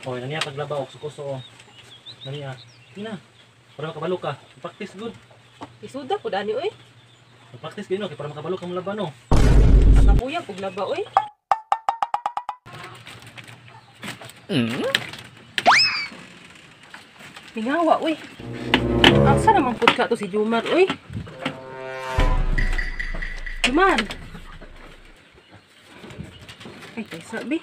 O, naniya paglaba o sukuso o. Naniya. Ina. Para makabalo ka. Practice good. Isuda po dani oy. Practice gino kay para makabalo ka mo laban no. At nabuya pug laba oy. Mingawa oy. Asa naman pud ka to si Jumar oy. Jumar. Ay, tay sabi.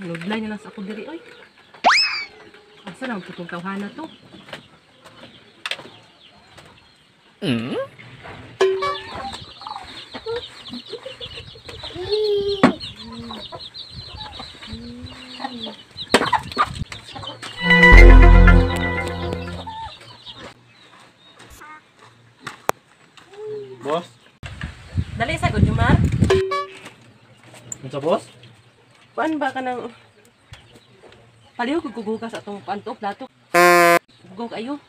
Lodlay na lang sa ako diri oy. Asa naman pud tong tawhana to? Boss. Dali sa good Jumar. Unsa boss? Kuan ba ka nang paliw kog gugugas atong pantok plato. Gugog ayo.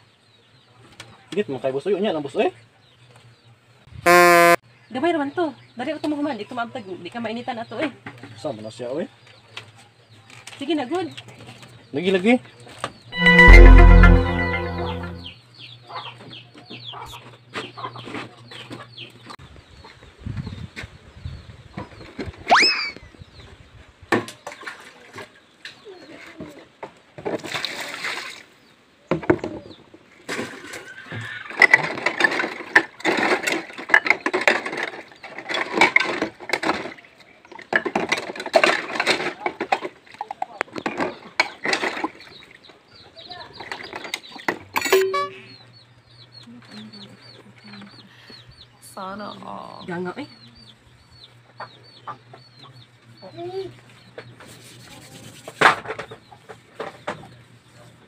Sige mo kay boss uyo nya lang boss eh. Gamay raman to. Dali ato mo human, di ka maabtag, di ka mainitan ato eh. Sa man na siya oy. Sige na good. Lagi. Sana all. Ganga eh.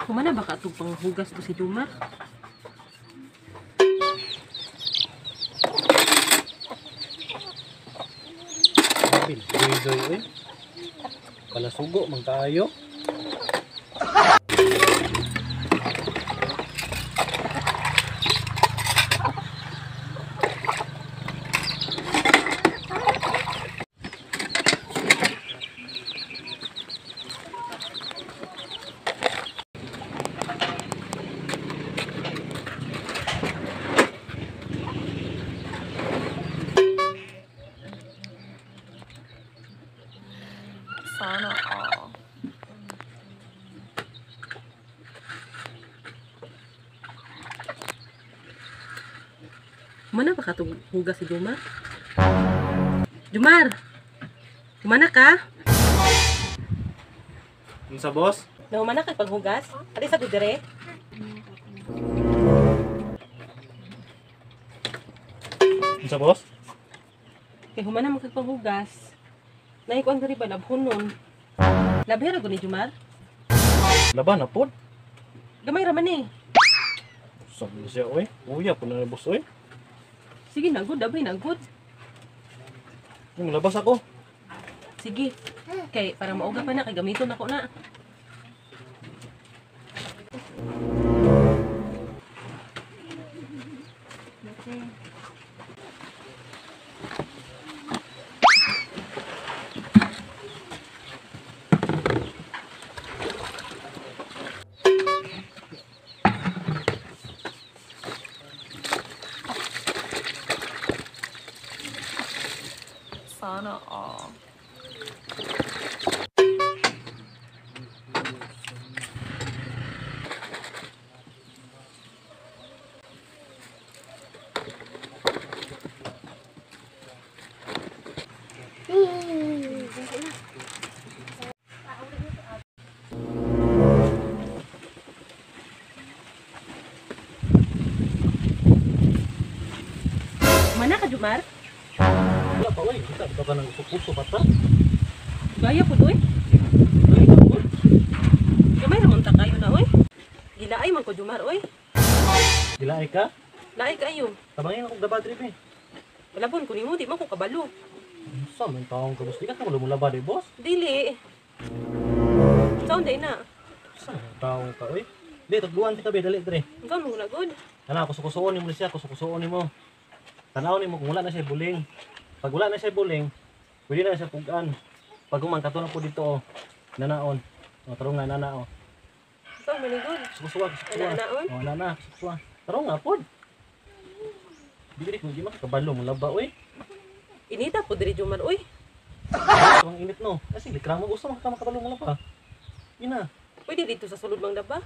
Kumana ba ka itong panghugas to si Jumar? Bil, doy oy. Pala sugo man kaayo. Sana all. Kumana ba ka itong hugas si Jumar? Jumar! Kumana ka? Unsa boss? Naumana ka paghugas? Ati sa gudere? Unsa boss? Kaya humana mo paghugas. Naikuan ka rin ba labhonon? Labhera ko ni Jumar? Laban na pod. Gamay raman eh. Sa man na siya oy. Uya po na boss oy. Sige na good, abay na good. Yung labas ako. Sige. Kay para mauga pa na, kay gamiton ako na. Sana all. Mana ka Jumar? Wala pa oy. Kita ka ba nang puso bata? Gaya po doy. Ay, kapon. Gamay ramon ta kayo na oy. Gilaay man ko Jumar oy. Dilaay ka? Laay kayo. Tabangin ako gaba trip eh. Walabon ko nimo di man ko kabalo. Sa man taong kabus di ka mo lumulaba di boss. Dili. Saan day na? Sa taong ka oy. Di tagduan kita be dali tre. Ikaw mo na good. Ana kusukusuon nimo siya, kusukusuon nimo. Tanaw nimo kung wala na siya buling. Pag wala na siya buling, Pwede na siya pugaan. Pag umang katulong po dito oh. Nanaon. O tarong nga nana oh. So, maligod. Sukusuwa, sukusuwa. Nanaon? Oh, nana, sukusuwa. Tarong nga pod. Di makakabalo mo laba oy. Inita po diri Jomar, uy. Ang init no. Kasi likra mo gusto makakabalo mo laba. Ina. Pwede dito sa sulod mang laba.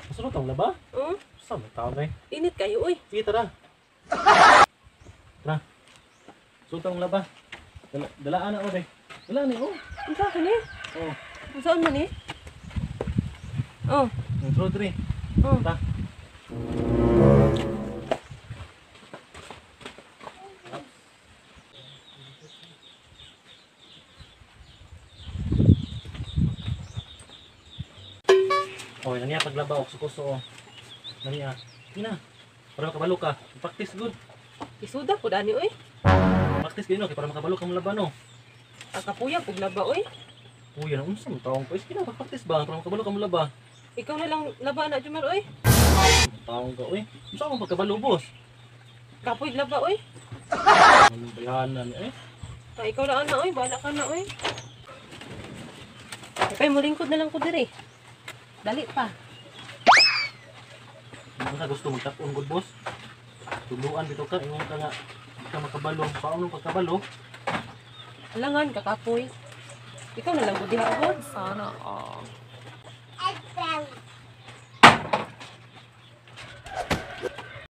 Masulot ang laba? Oh, Sa may tao kay. init kayo, uy. Sige tara. Tara. Sulot ang laba. Dalaan na oy. Dalaan ni oh. Unsa ka ni? Oh. Unsaon man ni? Oh, Sulot rin. oh. Tara. Oh, naniya paglaba og sukuso oh. Naniya. Ina. Para makabalo ka. Practice good. Isuda po dani, uy. Practice gino kay para makabalo ka mo laba no. Akapuya pug laba, uy. Uy, ano unsa mo taong pa? Kina practice ba para makabalo ka mo laba? Ikaw na lang laba na Jomar, uy. Taong ka uy. Unsa mo pagkabalo boss? Kapoy laba, uy. Anong bayanan eh? Ikaw na ana, uy. Bahala ka na, uy. Kay mo lingkod na lang ko diri. Dali pa. Ano ka gusto mo tapon good boss? Tuluan dito ka ingon ka nga di ka makabalo. Paano pagkabalo? Alangan kakapoy. Ikaw na lang ko diha, uy. Sana all.